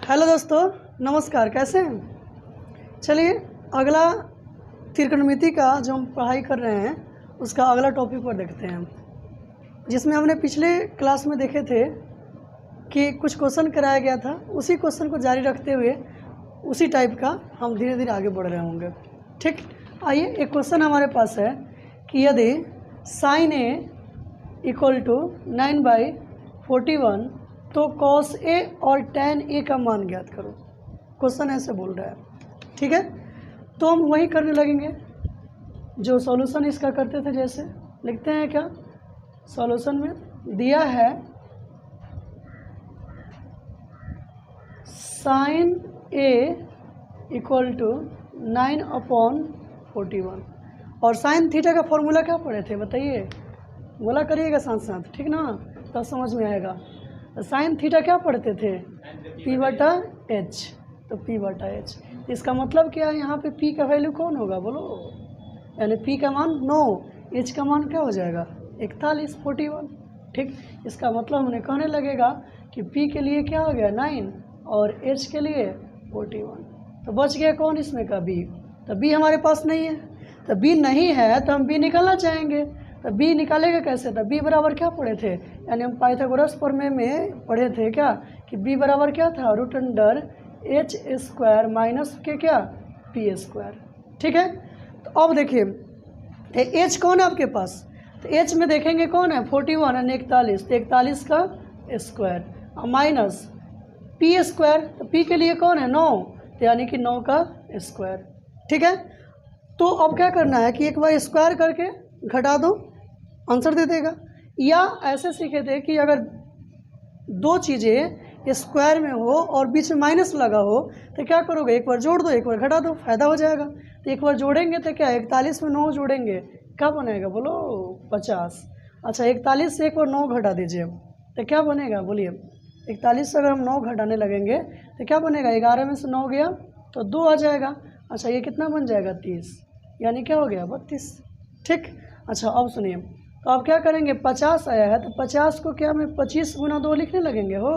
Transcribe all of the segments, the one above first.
Hello दोस्तों, नमस्कार। कैसे हैं? चलिए अगला त्रिकोणमिति का जो हम पढ़ाई कर रहे हैं उसका अगला टॉपिक पर देखते हैं, जिसमें हमने पिछले क्लास में देखे थे कि कुछ क्वेश्चन कराया गया था। उसी क्वेश्चन को जारी रखते हुए उसी टाइप का हम धीरे धीरे आगे बढ़ रहे होंगे। ठीक, आइए एक क्वेश्चन हमारे पास है कि यदि sin A इक्वल टू 9/41 तो cos A और tan A का मान ज्ञात करो। क्वेश्चन ऐसे बोल रहा है, ठीक है। तो हम वही करने लगेंगे जो सॉल्यूशन इसका करते थे। जैसे लिखते हैं क्या, सॉल्यूशन में दिया है sin A इक्वल टू 9/41 और sin थीटा का फॉर्मूला क्या पढ़े थे बताइए, बोला करिएगा साथ साथ, ठीक ना, तब समझ में आएगा। साइन थीटा क्या पढ़ते थे, P/H, तो P/H। इसका मतलब क्या है, यहाँ पे P का वैल्यू कौन होगा बोलो, यानी P का मान 9, H का मान क्या हो जाएगा 41। ठीक, इसका मतलब हमने कहने लगेगा कि P के लिए क्या हो गया 9 और H के लिए 41। तो बच गया कौन इसमें का B, तो B हमारे पास नहीं है। तो B नहीं है तो हम B निकालना चाहेंगे, तो B निकालेगा कैसे, तो B बराबर क्या पढ़े थे, यानी हम पाइथागोरस प्रमेय में पढ़े थे क्या कि B बराबर क्या था, √H² माइनस के क्या P²। ठीक है, तो अब देखिए H कौन है आपके पास, तो H में देखेंगे कौन है 41 यानी 41, तो 41 का स्क्वायर माइनस P², तो P के लिए कौन है 9, तो यानी कि 9 का स्क्वायर। ठीक है, तो अब क्या करना है कि एक बार स्क्वायर करके घटा दो, आंसर दे देगा। या ऐसे सीखे थे कि अगर दो चीज़ें स्क्वायर में हो और बीच में माइनस लगा हो तो क्या करोगे, एक बार जोड़ दो एक बार घटा दो, फायदा हो जाएगा। तो एक बार जोड़ेंगे तो क्या 41 में 9 जोड़ेंगे क्या बनेगा बोलो 50। अच्छा 41 से एक बार 9 घटा दीजिए तो क्या बनेगा बोलिए, 41 से अगर हम 9 घटाने लगेंगे तो क्या बनेगा, 11 में से 9 गया तो 2 आ जाएगा। अच्छा ये कितना बन जाएगा 30, यानी क्या हो गया 32। ठीक, अच्छा अब सुनिए, तो आप क्या करेंगे 50 आया है तो 50 को क्या मैं 25 गुना 2 लिखने लगेंगे हो,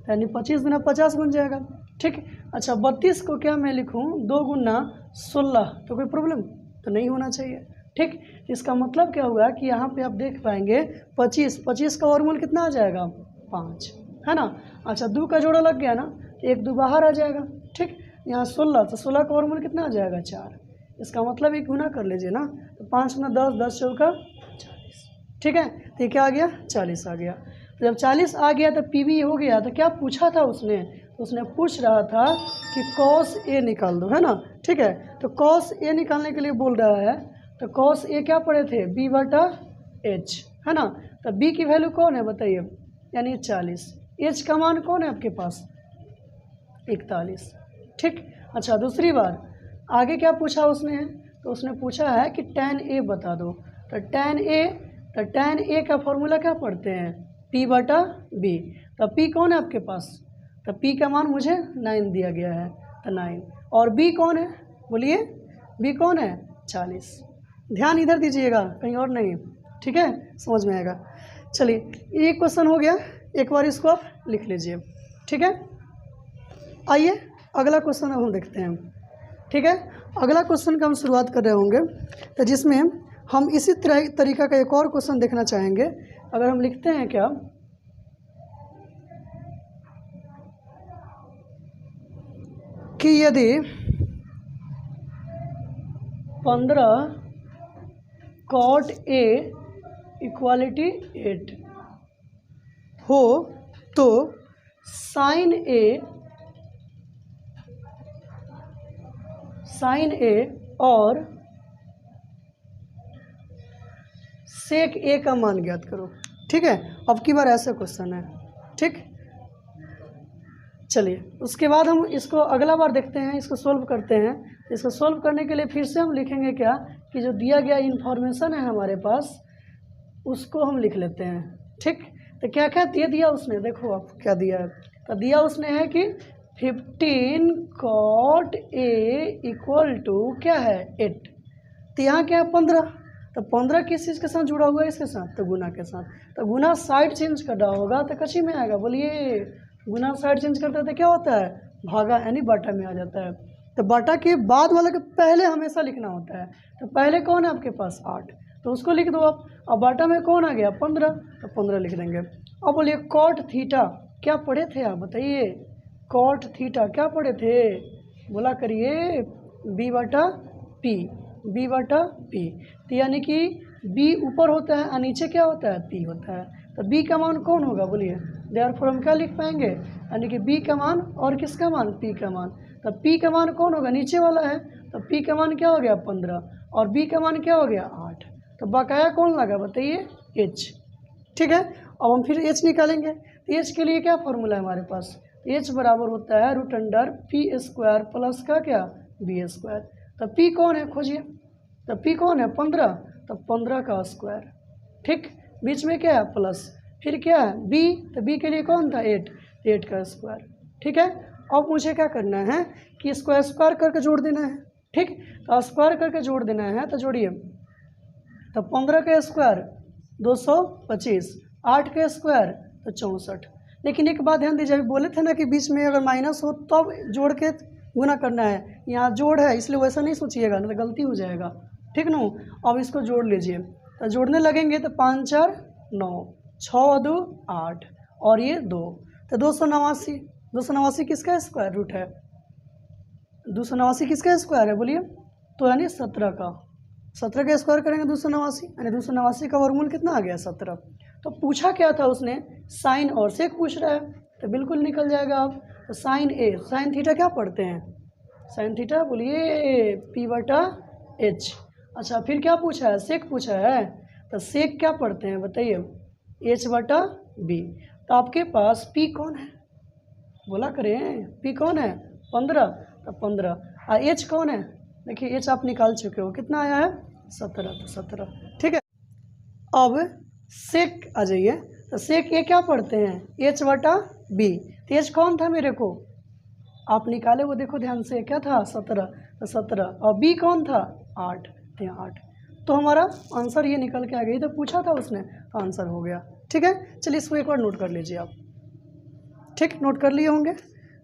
यानी 25 गुना 50 बन जाएगा। ठीक, अच्छा 32 को क्या मैं लिखूं 2 गुना 16, तो कोई प्रॉब्लम तो नहीं होना चाहिए। ठीक, इसका मतलब क्या हुआ कि यहाँ पे आप देख पाएंगे 25 का वर्गमूल कितना आ जाएगा 5, है ना। अच्छा 2 का जोड़ा लग गया ना, तो 1 2 बाहर आ जाएगा। ठीक, यहाँ 16, तो 16 का वर्गमूल कितना आ जाएगा 4, इसका मतलब एक गुना कर लीजिए ना, तो 5 गुना 10, 10 चौका 40। ठीक है, तो ये क्या आ गया 40 आ गया। तो जब 40 आ गया तो PB हो गया, तो क्या पूछा था उसने, तो उसने पूछ रहा था कि cos A निकाल दो, है ना। ठीक है, तो cos A निकालने के लिए बोल रहा है, तो cos A क्या पढ़े थे B/H, है ना। तो B की वैल्यू कौन है बताइए, यानी 40, H का मान कौन है आपके पास 41। ठीक, अच्छा दूसरी बार आगे क्या पूछा उसने, तो उसने पूछा है कि tan A बता दो, तो tan A का फॉर्मूला क्या पढ़ते हैं P/B, तो P कौन है आपके पास, तो P का मान मुझे 9 दिया गया है, तो 9, और B कौन है बोलिए, B कौन है 40। ध्यान इधर दीजिएगा कहीं और नहीं, ठीक है, समझ में आएगा। चलिए ये क्वेश्चन हो गया, एक बार इसको आप लिख लीजिए। ठीक है, आइए अगला क्वेश्चन अब हम देखते हैं। ठीक है, अगला क्वेश्चन का हम शुरुआत कर रहे होंगे, तो जिसमें हम इसी तरीका का एक और क्वेश्चन देखना चाहेंगे। अगर हम लिखते हैं क्या कि यदि 15 cot A इक्वालिटी 8 हो तो sin A और sec A का मान ज्ञात करो। ठीक है, अब की बार ऐसा क्वेश्चन है। ठीक, चलिए उसके बाद हम इसको अगला बार देखते हैं, इसको सोल्व करते हैं। इसको सोल्व करने के लिए फिर से हम लिखेंगे क्या कि जो दिया गया इन्फॉर्मेशन है हमारे पास उसको हम लिख लेते हैं। ठीक, तो क्या क्या दिया उसने, देखो आप क्या दिया है, तो दिया उसने है कि 15 cot A इक्वल टू क्या है 8, तो यहाँ क्या है 15, तो 15 किस चीज़ के साथ जुड़ा हुआ है, इसके साथ, तो गुना के साथ। तो गुना साइड चेंज करना होगा तो कच्ची में आएगा बोलिए, गुना साइड चेंज करते हैं तो क्या होता है, भागा यानी बाटा में आ जाता है। तो बाटा के बाद वाले के पहले हमेशा लिखना होता है। तो पहले कौन है आपके पास 8, तो उसको लिख दो आप। अब बाटा में कौन आ गया 15, तो 15 लिख देंगे। अब बोलिए कॉट थीटा क्या पढ़े थे आप बताइए, कॉट थीटा क्या पढ़े थे, बोला करिए बी बटा पी, बी बटा पी। तो यानी कि बी ऊपर होता है और नीचे क्या होता है पी होता है। तो बी का मान कौन होगा बोलिए, देयरफॉर हम क्या लिख पाएंगे, यानी कि बी का मान और किसका मान पी का मान। तो पी का मान कौन होगा, नीचे वाला है, तो पी का मान क्या हो गया 15 और बी का मान क्या हो गया 8। तो बकाया कौन लगा बताइए एच। ठीक है, अब हम फिर एच निकालेंगे। तो एच के लिए क्या फॉर्मूला है हमारे पास, एच बराबर होता है root under P square plus का क्या बी स्क्वायर। तो पी कौन है खोजिए, तो पी कौन है 15, तो 15 का स्क्वायर। ठीक, बीच में क्या है प्लस, फिर क्या है बी, तो बी के लिए कौन था 8, 8 का स्क्वायर। ठीक है, अब मुझे क्या करना है कि इसको स्क्वायर करके जोड़ देना है। ठीक, तो स्क्वायर करके जोड़ देना है, तो जोड़िए। तो 15 का स्क्वायर 225, 8 का स्क्वायर तो 64। लेकिन एक बात ध्यान दीजिए, अभी बोले थे ना कि बीच में अगर माइनस हो तब जोड़ के गुना करना है, यहाँ जोड़ है इसलिए वैसा नहीं सोचिएगा नहीं तो गलती हो जाएगा। ठीक ना, अब इसको जोड़ लीजिए। तो जोड़ने लगेंगे तो 5 4 9, 6 2 8 और ये 2, तो 289। 289 किसका स्क्वायर रूट है, 289 किसका स्क्वायर है बोलिए, तो यानी 17 का। 17 का स्क्वायर करेंगे 289, यानी 289 का वर्गमूल कितना आ गया 17। तो पूछा क्या था उसने, साइन और सेक पूछ रहा है, तो बिल्कुल निकल जाएगा आप। तो साइन ए, साइन थीटा क्या पढ़ते हैं, साइन थीटा बोलिए पी बटा एच। अच्छा फिर क्या पूछा है, सेक पूछा है, तो सेक क्या पढ़ते हैं बताइए, एच बटा बी। तो आपके पास पी कौन है, बोला करें पी कौन है 15, तो 15 और एच कौन है, देखिए एच आप निकाल चुके हो, कितना आया है 17, तो 17। ठीक है, अब सेक आ जाइए। तो सेक ए क्या पढ़ते हैं एच बटा बी। तो एच कौन था मेरे को, आप निकाले वो देखो ध्यान से, क्या था 17, तो 17 और बी कौन था 8, तो 8। तो हमारा आंसर ये निकल के आ गई। तो पूछा था उसने तो आंसर हो गया। ठीक है, चलिए इसको एक बार नोट कर लीजिए आप। ठीक, नोट कर लिए होंगे।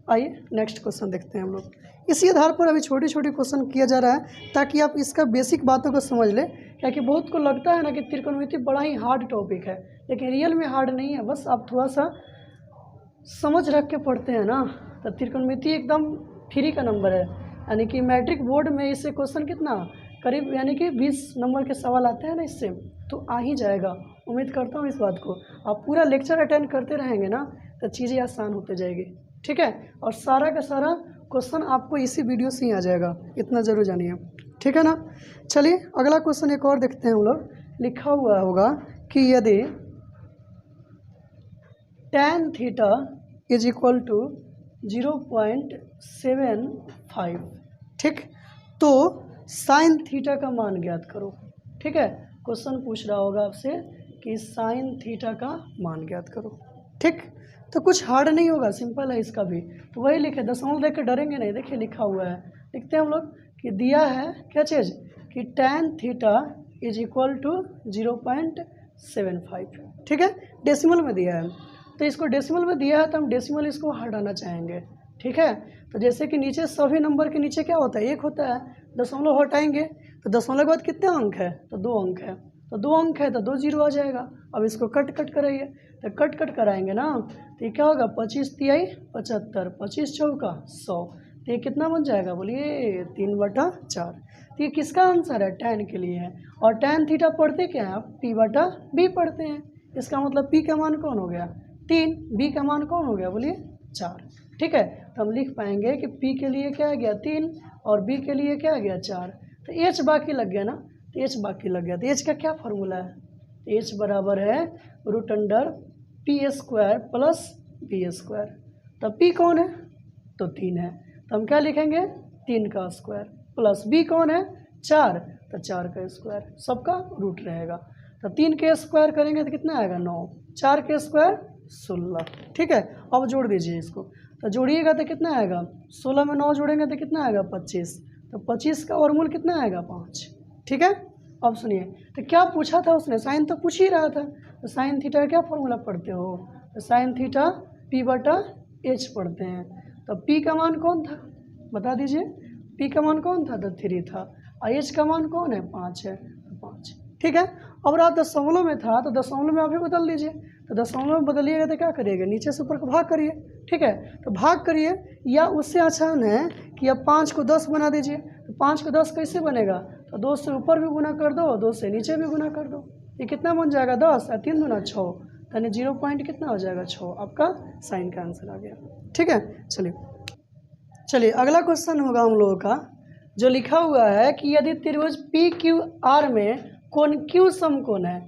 आइए नेक्स्ट क्वेश्चन देखते हैं हम लोग। इसी आधार पर अभी छोटी छोटी क्वेश्चन किया जा रहा है ताकि आप इसका बेसिक बातों को समझ लें। क्या कि बहुत को लगता है ना कि त्रिकोणमिति बड़ा ही हार्ड टॉपिक है, लेकिन रियल में हार्ड नहीं है, बस आप थोड़ा सा समझ रख के पढ़ते हैं ना। तो त्रिकोणमिति एकदम फ्री का नंबर है, यानी कि मैट्रिक बोर्ड में इससे क्वेश्चन कितना करीब यानी कि 20 नंबर के सवाल आते हैं ना, इससे तो आ ही जाएगा। उम्मीद करता हूँ इस बात को आप पूरा लेक्चर अटेंड करते रहेंगे ना तो चीज़ें आसान होते जाएगी। ठीक है, और सारा का सारा क्वेश्चन आपको इसी वीडियो से ही आ जाएगा, इतना ज़रूर जानिए। ठीक है ना, चलिए अगला क्वेश्चन एक और देखते हैं हम लोग। लिखा हुआ होगा कि यदि tan theta is equal to 0.75, ठीक, तो साइन थीटा का मान ज्ञात करो। ठीक है, क्वेश्चन पूछ रहा होगा आपसे कि साइन थीटा का मान ज्ञात करो। ठीक, तो कुछ हार्ड नहीं होगा, सिंपल है इसका भी। तो वही लिखे, दशमलव देख के डरेंगे नहीं, देखिए लिखा हुआ है, लिखते हैं हम लोग कि दिया है क्या चीज़ कि tan theta is equal to 0.75। ठीक है, डेसिमल में दिया है, तो इसको डेसिमल में दिया है तो हम डेसिमल इसको हटाना चाहेंगे। ठीक है, तो जैसे कि नीचे सभी नंबर के नीचे क्या होता है 1 होता है, दशमलव हटाएंगे तो दशमलव के बाद कितने अंक है, तो 2 अंक है, तो 2 अंक है तो 2 जीरो आ जाएगा। अब इसको कट कराइए, तो कट कराएंगे ना, तो ये क्या होगा 25 तिहाई 75, 25 चौका 100, तो ये कितना बन जाएगा बोलिए 3/4। तो ये किसका आंसर है, tan के लिए है। और tan थीटा पढ़ते क्या है आप, p/b पढ़ते हैं। इसका मतलब p का मान कौन हो गया 3, b का मान कौन हो गया बोलिए 4। ठीक है, तो हम लिख पाएंगे कि p के लिए क्या आ गया 3 और b के लिए क्या आ गया 4। तो h बाकी लग गया ना, तो h बाकी लग गया। तो h का क्या फार्मूला है, h बराबर है √p² प्लस b²। तब p कौन है, तो 3 है, तो हम क्या लिखेंगे 3 का स्क्वायर प्लस b कौन है 4, तो 4 का स्क्वायर, सबका रूट रहेगा। तो 3 के स्क्वायर करेंगे तो कितना आएगा 9, 4 के स्क्वायर 16। ठीक है, अब जोड़ दीजिए इसको, तो जोड़िएगा तो कितना आएगा 16 में 9 जोड़ेंगे तो कितना आएगा 25, तो 25 का वर्गमूल कितना आएगा 5। ठीक है, अब सुनिए, तो क्या पूछा था उसने, साइन तो पूछ ही रहा था, तो साइन थीटा का क्या फॉर्मूला पढ़ते हो, तो साइन थीटा p/a एच पढ़ते हैं। तो पी का मान कौन था बता दीजिए, पी का मान कौन था तो 3 था, और एच का मान कौन है 5 है, 5। ठीक है, अब रहा दशमलव में था तो दशमलव में अभी बदल दीजिए, तो दशमलव में बदलिएगा तो क्या करिएगा, नीचे से ऊपर को भाग करिए। ठीक है, तो भाग करिए, या उससे आसान है कि अब 5 को 10 बना दीजिए। तो 5 को 10 कैसे बनेगा, तो 2 से ऊपर भी गुना कर दो, 2 से नीचे भी गुना कर दो। ये कितना बन जाएगा 10 और 3 गुना 6, यानी 0 पॉइंट कितना हो जाएगा 6, आपका साइन का आंसर आ गया। ठीक है, चलिए अगला क्वेश्चन होगा हम लोगों का, जो लिखा हुआ है कि यदि त्रिभुज पी क्यू आर में कोण क्यू समकोण है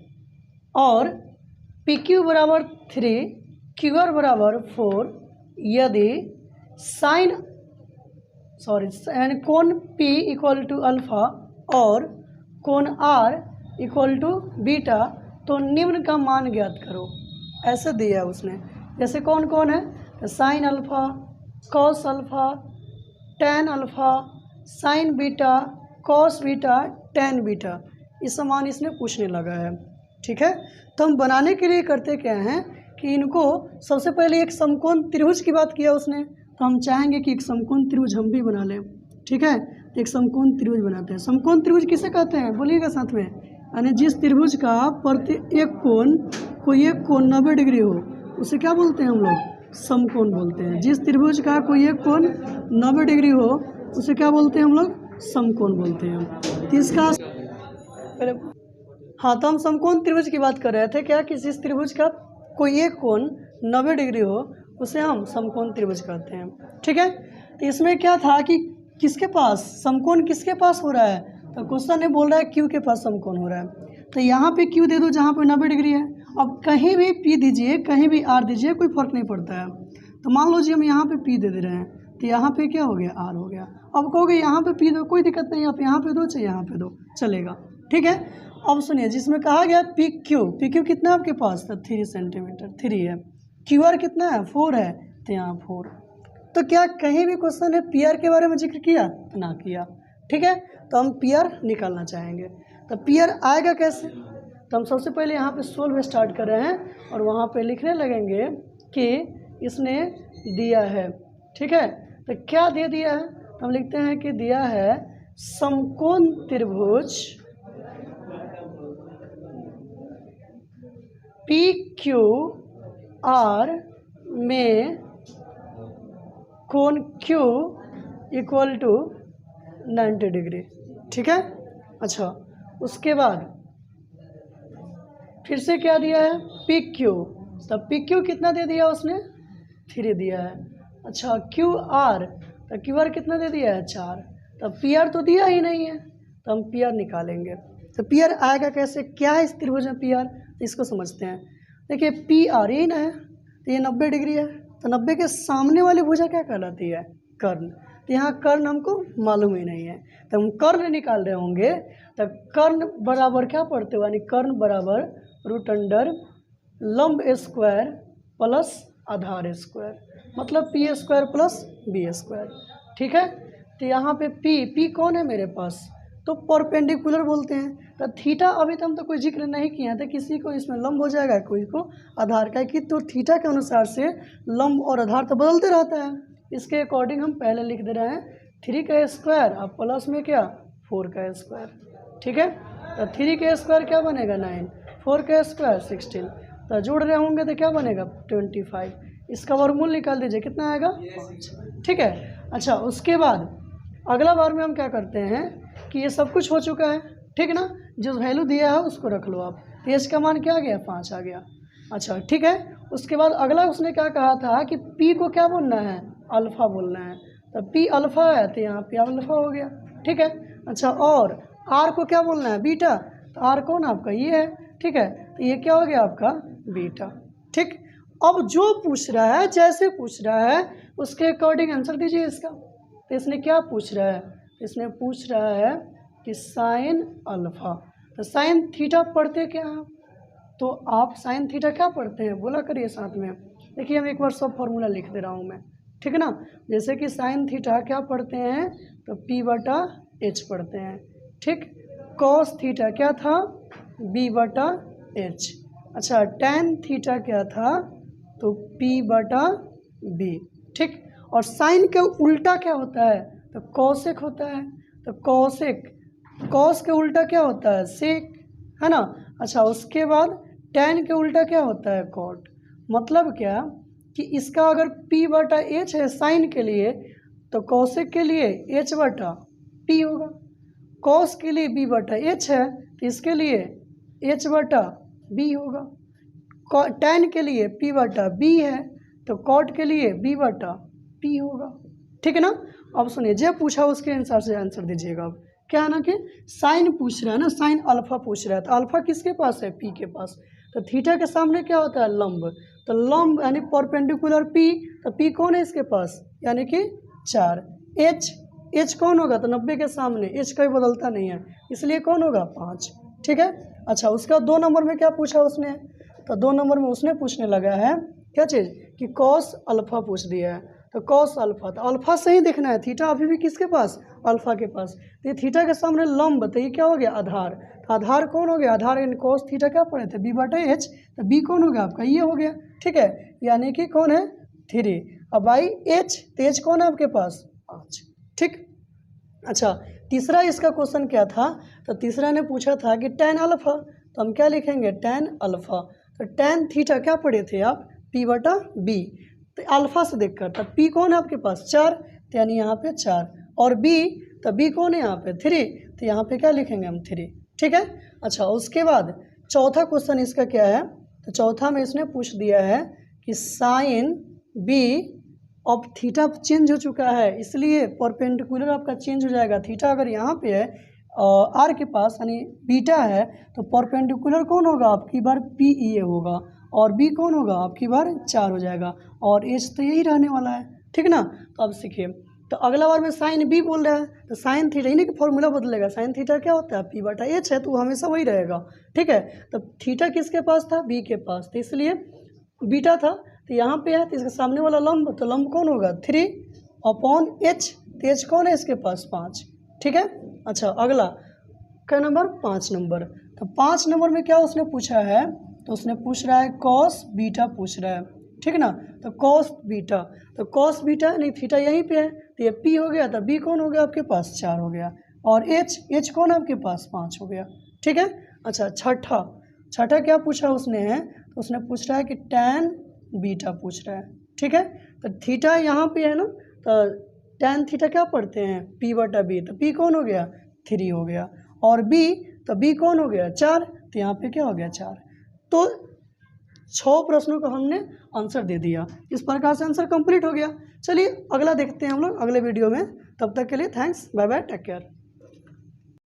और पी क्यू बराबर 3 क्यू आर बराबर 4, यदि कोण P इक्वल टू अल्फा और कोण R इक्वल टू बीटा, तो निम्न का मान ज्ञात करो। ऐसे दिया है उसने, जैसे कौन कौन है, तो sine alpha, cos alpha, tan alpha, sign beta, cos beta, tan beta, ये समान इसने पूछने लगा है। ठीक है, तो हम बनाने के लिए करते क्या हैं कि इनको सबसे पहले एक समकोण त्रिभुज की बात किया उसने, तो हम चाहेंगे कि एक समकोण त्रिभुज हम भी बना लें। ठीक है, एक समकोण त्रिभुज बनाते हैं। समकोण त्रिभुज किसे कहते हैं बोलिएगा साथ में, यानी जिस त्रिभुज का प्रति एक कोण कोई एक कोण 90 डिग्री हो उसे क्या बोलते हैं हम लोग, समकोण बोलते हैं। जिस त्रिभुज का कोई एक कोण 90 डिग्री हो उसे क्या बोलते हैं हम लोग, समकोण बोलते हैं। तो इसका हाँ, तो हम समकोण त्रिभुज की बात कर रहे थे क्या, कि जिस त्रिभुज का कोई एक कोण 90 डिग्री हो उसे हम समकोण त्रिभुज कहते हैं। ठीक है, तो इसमें क्या था कि किसके पास समकोण किसके पास हो रहा है, तो क्वेश्चन ने बोल रहा है क्यू के पास समकोण हो रहा है। तो यहाँ पे क्यू दे दो जहाँ पे 90 डिग्री है, अब कहीं भी पी दीजिए कहीं भी आर दीजिए, कोई फर्क नहीं पड़ता है। तो मान लो जी हम यहाँ पे पी दे दे रहे हैं, तो यहाँ पे क्या हो गया, आर हो गया। अब कहोगे यहाँ पे पी दो, कोई दिक्कत नहीं, आप यहाँ पे दो चाहे यहाँ पे दो, चलेगा। ठीक है, अब सुनिए, जिसमें कहा गया पी क्यू कितना आपके पास था, 3 सेंटीमीटर, 3 है। क्यू आर कितना है, 4 है, तो यहाँ 4। तो क्या कहीं भी क्वेश्चन है पी आर के बारे में जिक्र किया, ना किया। ठीक है, तो हम पी आर निकालना चाहेंगे। तो पी आर आएगा कैसे, तो हम सबसे पहले यहाँ पे सोल्व स्टार्ट कर रहे हैं और वहाँ पे लिखने लगेंगे कि इसने दिया है। ठीक है, तो क्या दे दिया है, तो हम लिखते हैं कि दिया है समकोण त्रिभुज पी क्यू आर में कोण क्यू इक्वल टू 90 डिग्री। ठीक है, अच्छा उसके बाद फिर से क्या दिया है, पी क्यू, तब पी क्यू कितना दे दिया उसने, 3 दिया है। अच्छा क्यू आर, तो क्यू आर कितना दे दिया है, 4। तब पी आर तो दिया ही नहीं है, तो हम पी आर निकालेंगे। तो पी आर आएगा कैसे, क्या है इस त्रिभुज में पी आर, इसको समझते हैं। देखिए पी आर यही ना है, तो ये 90 डिग्री है, तो 90 के सामने वाली भुजा क्या कहलाती है, कर्ण। तो यहाँ कर्ण हमको मालूम ही नहीं है, तो हम कर्ण निकाल रहे होंगे। तो कर्ण बराबर क्या पढ़ते हो, यानी कर्ण बराबर √, लंब स्क्वायर प्लस आधार स्क्वायर, मतलब P square plus B square. ठीक है, तो यहाँ पे पी कौन है मेरे पास, तो परपेंडिकुलर बोलते हैं। तो थीटा अभी तो हम तो कोई जिक्र नहीं किया था, किसी को इसमें लंब हो जाएगा, कोई को आधार का, कि तो थीटा के अनुसार से लंब और आधार तो बदलते रहता है। इसके अकॉर्डिंग हम पहले लिख दे रहे हैं 3 का स्क्वायर और प्लस में क्या 4 का स्क्वायर। ठीक है, तो 3 का स्क्वायर क्या बनेगा 9, 4 का स्क्वायर 16, तो जोड़ रहे होंगे तो क्या बनेगा 25। इसका वर्गमूल निकाल दीजिए, कितना आएगा 5। ठीक है, अच्छा उसके बाद अगला बार में हम क्या करते हैं कि ये सब कुछ हो चुका है, ठीक ना, जो वैल्यू दिया है उसको रख लो आप। तो एच का मान क्या आ गया, 5 आ गया। अच्छा ठीक है, उसके बाद अगला उसने क्या कहा था कि पी को क्या बोलना है, अल्फ़ा बोलना है। तो पी अल्फ़ा है, तो यहाँ पे अल्फ़ा हो गया। ठीक है, अच्छा और आर को क्या बोलना है, बीटा, तो आर कौन आपका ये है। ठीक है, तो ये क्या हो गया आपका बीटा। ठीक, अब जो पूछ रहा है, जैसे पूछ रहा है उसके अकॉर्डिंग आंसर दीजिए इसका। तो इसने क्या पूछ रहा है, इसने पूछ रहा है कि साइन अल्फ़ा, तो साइन थीटा पढ़ते क्या हैं, तो आप साइन थीटा क्या पढ़ते हैं बोला करिए साथ में। देखिए हम एक बार सब फॉर्मूला लिख दे रहा हूँ मैं, ठीक है ना। जैसे कि साइन थीटा क्या पढ़ते हैं, तो P/H पढ़ते हैं। ठीक, कॉस थीटा क्या था, B/H। अच्छा टैन थीटा क्या था, तो P/T बी, ठीक। और साइन के उल्टा क्या होता है, तो कॉसेक होता है। तो कॉसेक, कॉस के उल्टा क्या होता है, सेक, है ना। अच्छा, उसके बाद टैन के उल्टा क्या होता है, कॉट। मतलब क्या कि इसका अगर p बटा एच है साइन के लिए, तो कॉसेक के लिए h बटा p होगा। कॉस के लिए b बटा एच है, तो इसके लिए h बटा b होगा। टैन के लिए p बटा b है, तो कॉट के लिए b बटा p होगा, ठीक है ना। अब सुनिए, जब पूछा उसके अनुसार से आंसर दीजिएगा। अब क्या है ना कि साइन पूछ रहा है ना, साइन अल्फा पूछ रहा है, तो अल्फा किसके पास है, p के पास। तो थीटा के सामने क्या होता है, लंब। तो लंब यानी परपेंडिकुलर p, तो p कौन है इसके पास, यानी कि 4। h कौन होगा, तो 90 के सामने h कभी बदलता नहीं है, इसलिए कौन होगा, 5, ठीक है। अच्छा, उसका 2 नंबर में क्या पूछा उसने, तो 2 नंबर में उसने पूछने लगा है क्या चीज़, कि कॉस अल्फा पूछ दिया है। तो कॉस अल्फा, तो अल्फा से ही देखना है, थीटा अभी भी किसके पास, अल्फा के पास। तो ये थीटा के सामने लंब, तो ये क्या हो गया, आधार। तो आधार कौन हो गया, आधार इन कॉस थीटा क्या पढ़े थे, b बटा एच। तो b कौन हो गया आपका, ये हो गया, ठीक है। यानी कि कौन है, 3। अब बाई एच, तो एच कौन है आपके पास, 5, ठीक। अच्छा, तीसरा इसका क्वेश्चन क्या था, तो तीसरा ने पूछा था कि टैन अल्फा, तो हम क्या लिखेंगे, टैन अल्फा। तो टैन थीटा क्या पढ़े थे आप, p बटा b। तो अल्फा से देख कर, तो p कौन है आपके पास, 4, तो यानी यहाँ पे 4, और b, तो b कौन है यहाँ पे, 3, तो यहाँ पे क्या लिखेंगे हम, 3, ठीक है। अच्छा, उसके बाद चौथा क्वेश्चन इसका क्या है, तो चौथा में इसने पूछ दिया है कि साइन b, अब थीटा चेंज हो चुका है, इसलिए परपेंडिकुलर आपका चेंज हो जाएगा। थीटा अगर यहाँ पे है आर के पास यानी बीटा है, तो परपेंडिकुलर कौन होगा आपकी बार, पी ई ए होगा, और बी कौन होगा आपकी बार, 4 हो जाएगा, और एच तो यही रहने वाला है, ठीक ना। तो अब सीखिए, तो अगला बार में साइन बी बोल रहा है, तो साइन थीटा इन्हीं का फॉर्मूला बदलेगा। साइन थीटा क्या होता है, पी बटा एच है, तो हमेशा वही रहेगा, ठीक है। तो थीटा किसके पास था, बी के पास, तो इसलिए बीटा था, तो यहाँ पे है, तो इसके सामने वाला लंब, तो लंब कौन होगा, 3 अपॉन एच, तो एच कौन है इसके पास, 5, ठीक है। अच्छा, अगला क्या नंबर, 5 नंबर। तो 5 नंबर में क्या उसने पूछा है, तो उसने पूछ रहा है कॉस बीटा पूछ रहा है, ठीक ना। तो कॉस बीटा, तो कॉस बीटा नहीं, थीटा यहीं पे है, तो ये पी हो गया, तो बी कौन हो गया आपके पास, 4 हो गया, और एच कौन है आपके पास, 5 हो गया, ठीक है। अच्छा, छठा क्या पूछा उसने है, तो उसने पूछ रहा है कि टैन बीटा पूछ रहा है, ठीक है। तो थीटा यहाँ पे है ना, तो टैन थीटा क्या पढ़ते हैं, पी बटा बी, तो पी कौन हो गया, 3 हो गया, और बी, तो बी कौन हो गया, 4, तो यहाँ पे क्या हो गया, 4। तो 6 प्रश्नों का हमने आंसर दे दिया। इस प्रकार से आंसर कंप्लीट हो गया। चलिए अगला देखते हैं हम लोग अगले वीडियो में। तब तक के लिए thanks, bye bye, take care.